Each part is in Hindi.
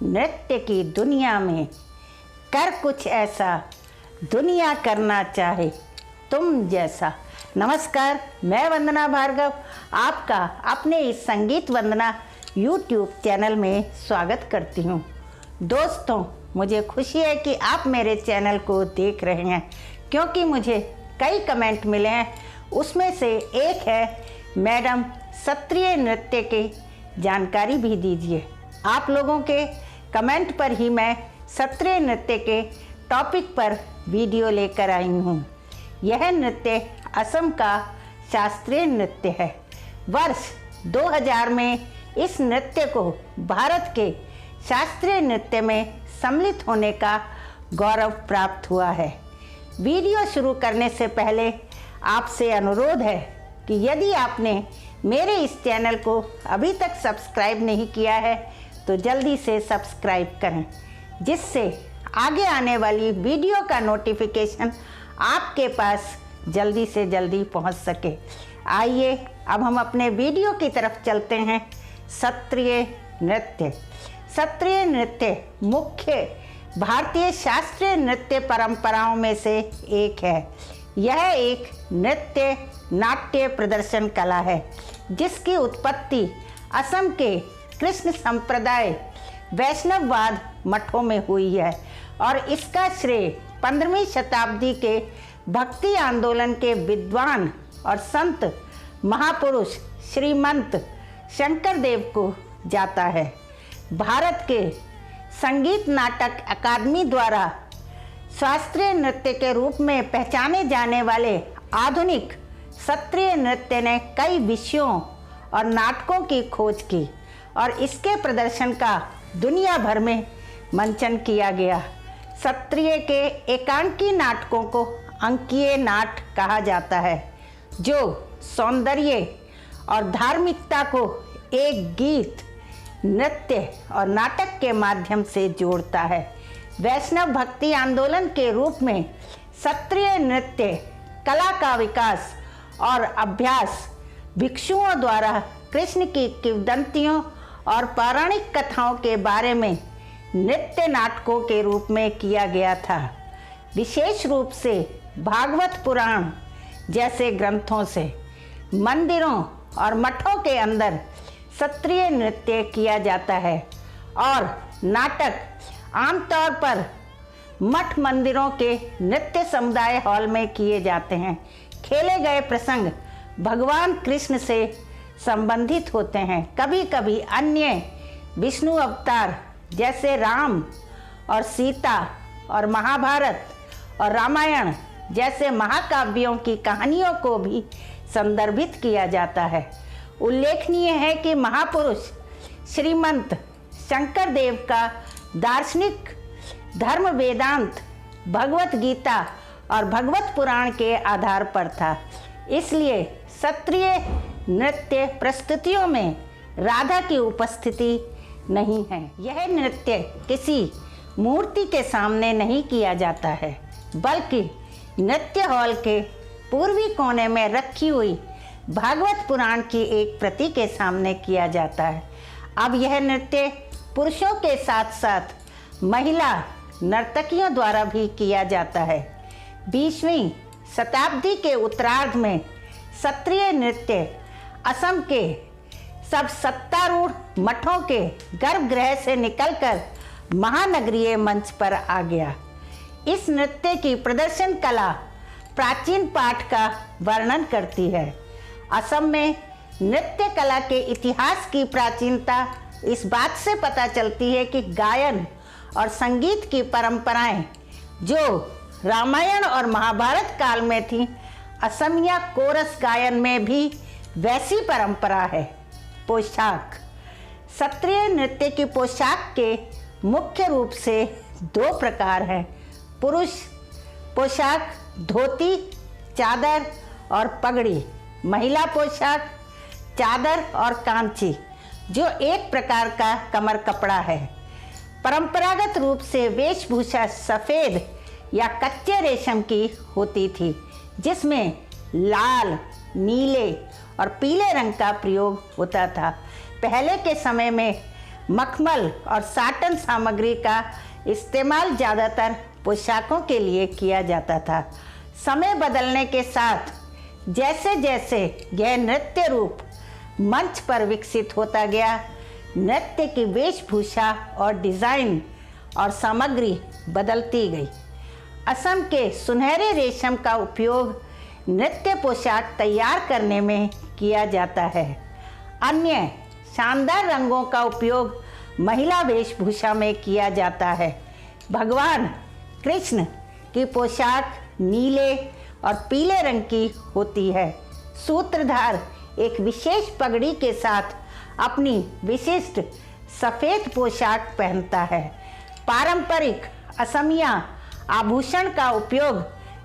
नृत्य की दुनिया में कर कुछ ऐसा दुनिया करना चाहे तुम जैसा। नमस्कार, मैं वंदना भार्गव आपका अपने इस संगीत वंदना यूट्यूब चैनल में स्वागत करती हूँ। दोस्तों, मुझे खुशी है कि आप मेरे चैनल को देख रहे हैं, क्योंकि मुझे कई कमेंट मिले हैं। उसमें से एक है, मैडम शास्त्रीय नृत्य की जानकारी भी दीजिए। आप लोगों के कमेंट पर ही मैं शास्त्रीय नृत्य के टॉपिक पर वीडियो लेकर आई हूँ। यह नृत्य असम का शास्त्रीय नृत्य है। वर्ष 2000 में इस नृत्य को भारत के शास्त्रीय नृत्य में सम्मिलित होने का गौरव प्राप्त हुआ है। वीडियो शुरू करने से पहले आपसे अनुरोध है कि यदि आपने मेरे इस चैनल को अभी तक सब्सक्राइब नहीं किया है तो जल्दी से सब्सक्राइब करें, जिससे आगे आने वाली वीडियो का नोटिफिकेशन आपके पास जल्दी से जल्दी पहुंच सके। आइए अब हम अपने वीडियो की तरफ चलते हैं। शास्त्रीय नृत्य। शास्त्रीय नृत्य मुख्य भारतीय शास्त्रीय नृत्य परंपराओं में से एक है। यह एक नृत्य नाट्य प्रदर्शन कला है, जिसकी उत्पत्ति असम के कृष्ण संप्रदाय वैष्णववाद मठों में हुई है और इसका श्रेय 15वीं शताब्दी के भक्ति आंदोलन के विद्वान और संत महापुरुष श्रीमंत शंकर देव को जाता है। भारत के संगीत नाटक अकादमी द्वारा शास्त्रीय नृत्य के रूप में पहचाने जाने वाले आधुनिक शास्त्रीय नृत्य ने कई विषयों और नाटकों की खोज की और इसके प्रदर्शन का दुनिया भर में मंचन किया गया। शास्त्रीय के एकांकी नाटकों को अंकीय नाट कहा जाता है, जो सौंदर्य और धार्मिकता को एक गीत, नृत्य और नाटक के माध्यम से जोड़ता है। वैष्णव भक्ति आंदोलन के रूप में शास्त्रीय नृत्य कला का विकास और अभ्यास भिक्षुओं द्वारा कृष्ण की किंवदंतियों और पौराणिक कथाओं के बारे में नृत्य नाटकों के रूप में किया गया था। विशेष रूप से भागवत पुराण जैसे ग्रंथों से मंदिरों और मठों के अंदर शास्त्रीय नृत्य किया जाता है और नाटक आमतौर पर मठ मंदिरों के नृत्य समुदाय हॉल में किए जाते हैं। खेले गए प्रसंग भगवान कृष्ण से संबंधित होते हैं। कभी कभी अन्य विष्णु अवतार जैसे राम और सीता और महाभारत और रामायण जैसे महाकाव्यों की कहानियों को भी संदर्भित किया जाता है। उल्लेखनीय है कि महापुरुष श्रीमंत शंकर देव का दार्शनिक धर्म वेदांत भगवत गीता और भगवत पुराण के आधार पर था। इसलिए शास्त्रीय नृत्य प्रस्तुतियों में राधा की उपस्थिति नहीं है। यह नृत्य किसी मूर्ति के सामने नहीं किया जाता है, बल्कि नृत्य हॉल के पूर्वी कोने में रखी हुई भागवत पुराण की एक प्रति के सामने किया जाता है। अब यह नृत्य पुरुषों के साथ साथ महिला नर्तकियों द्वारा भी किया जाता है। 20वीं शताब्दी के उत्तरार्ध में शास्त्रीय नृत्य असम के सब सत्तारूढ़ मठों के गर्भगृह से निकलकर महानगरीय मंच पर आ गया। इस नृत्य की प्रदर्शन कला प्राचीन पाठ का वर्णन करती है। असम में नृत्य कला के इतिहास की प्राचीनता इस बात से पता चलती है कि गायन और संगीत की परंपराएं जो रामायण और महाभारत काल में थी, असमिया कोरस गायन में भी वैसी परंपरा है। पोशाक। शास्त्रीय नृत्य की पोशाक के मुख्य रूप से 2 प्रकार हैं। पुरुष पोशाक धोती, चादर और पगड़ी। महिला पोशाक चादर और कांची, जो एक प्रकार का कमर कपड़ा है। परंपरागत रूप से वेशभूषा सफ़ेद या कच्चे रेशम की होती थी, जिसमें लाल, नीले और पीले रंग का प्रयोग होता था। पहले के समय में मखमल और साटन सामग्री का इस्तेमाल ज़्यादातर पोशाकों के लिए किया जाता था। समय बदलने के साथ जैसे जैसे यह नृत्य रूप मंच पर विकसित होता गया, नृत्य की वेशभूषा और डिज़ाइन और सामग्री बदलती गई। असम के सुनहरे रेशम का उपयोग नृत्य पोशाक तैयार करने में किया जाता है। अन्य शानदार रंगों का उपयोग महिला वेशभूषा में किया जाता है। भगवान कृष्ण की पोशाक नीले और पीले रंग की होती है। सूत्रधार एक विशेष पगड़ी के साथ अपनी विशिष्ट सफ़ेद पोशाक पहनता है। पारंपरिक असमिया आभूषण का उपयोग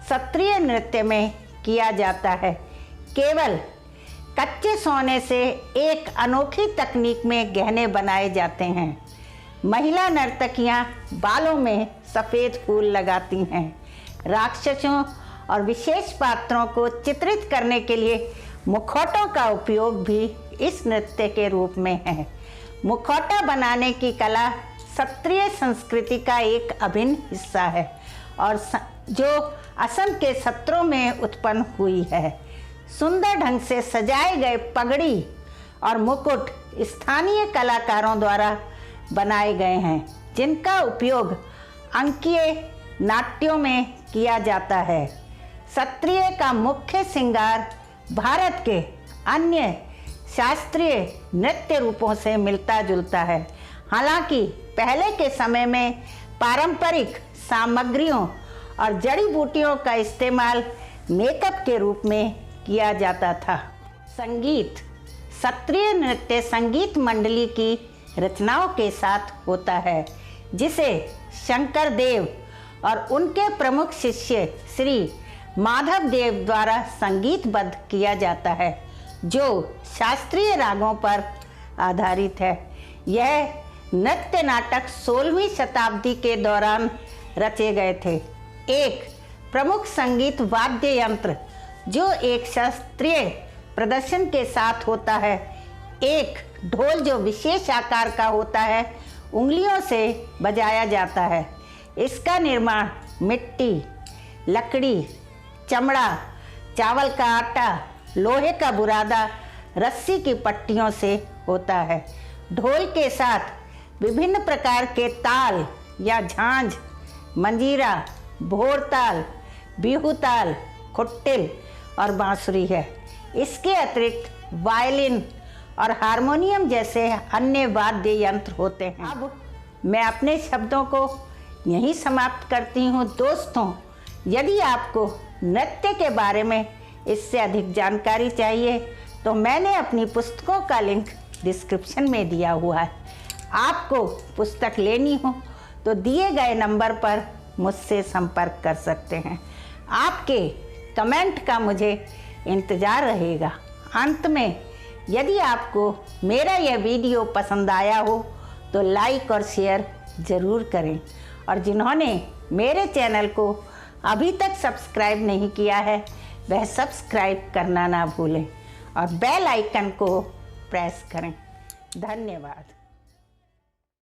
शास्त्रीय नृत्य में किया जाता है। केवल कच्चे सोने से एक अनोखी तकनीक में गहने बनाए जाते हैं। महिला नर्तकियां बालों में सफ़ेद फूल लगाती हैं। राक्षसों और विशेष पात्रों को चित्रित करने के लिए मुखौटों का उपयोग भी इस नृत्य के रूप में है। मुखौटा बनाने की कला क्षत्रिय संस्कृति का एक अभिन्न हिस्सा है और जो असम के सत्रों में उत्पन्न हुई है। सुंदर ढंग से सजाए गए पगड़ी और मुकुट स्थानीय कलाकारों द्वारा बनाए गए हैं, जिनका उपयोग अंकीय नाट्यों में किया जाता है। क्षत्रिय का मुख्य श्रृंगार भारत के अन्य शास्त्रीय नृत्य रूपों से मिलता जुलता है। हालांकि पहले के समय में पारंपरिक सामग्रियों और जड़ी बूटियों का इस्तेमाल मेकअप के रूप में किया जाता था। संगीत शास्त्रीय नृत्य संगीत मंडली की रचनाओं के साथ होता है, जिसे शंकर देव और उनके प्रमुख शिष्य श्री माधव देव द्वारा संगीतबद्ध किया जाता है, जो शास्त्रीय रागों पर आधारित है। यह नृत्य नाटक 16वीं शताब्दी के दौरान रचे गए थे। एक प्रमुख संगीत वाद्य यंत्र जो एक शास्त्रीय प्रदर्शन के साथ होता है। एक ढोल जो विशेष आकार का होता है, उंगलियों से बजाया जाता है। इसका निर्माण मिट्टी, लकड़ी, चमड़ा, चावल का आटा, लोहे का बुरादा, रस्सी की पट्टियों से होता है। ढोल के साथ विभिन्न प्रकार के ताल या झांझ, मंजीरा, भोरताल, बिहुताल, खुट्टिल और बांसुरी है। इसके अतिरिक्त वायलिन और हारमोनियम जैसे अन्य वाद्य यंत्र होते हैं। अब मैं अपने शब्दों को यहीं समाप्त करती हूँ। दोस्तों, यदि आपको नृत्य के बारे में इससे अधिक जानकारी चाहिए तो मैंने अपनी पुस्तकों का लिंक डिस्क्रिप्शन में दिया हुआ है। आपको पुस्तक लेनी हो तो दिए गए नंबर पर मुझसे संपर्क कर सकते हैं। आपके कमेंट का मुझे इंतज़ार रहेगा। अंत में, यदि आपको मेरा यह वीडियो पसंद आया हो तो लाइक और शेयर ज़रूर करें, और जिन्होंने मेरे चैनल को अभी तक सब्सक्राइब नहीं किया है वह सब्सक्राइब करना ना भूलें और बेल आइकन को प्रेस करें। धन्यवाद।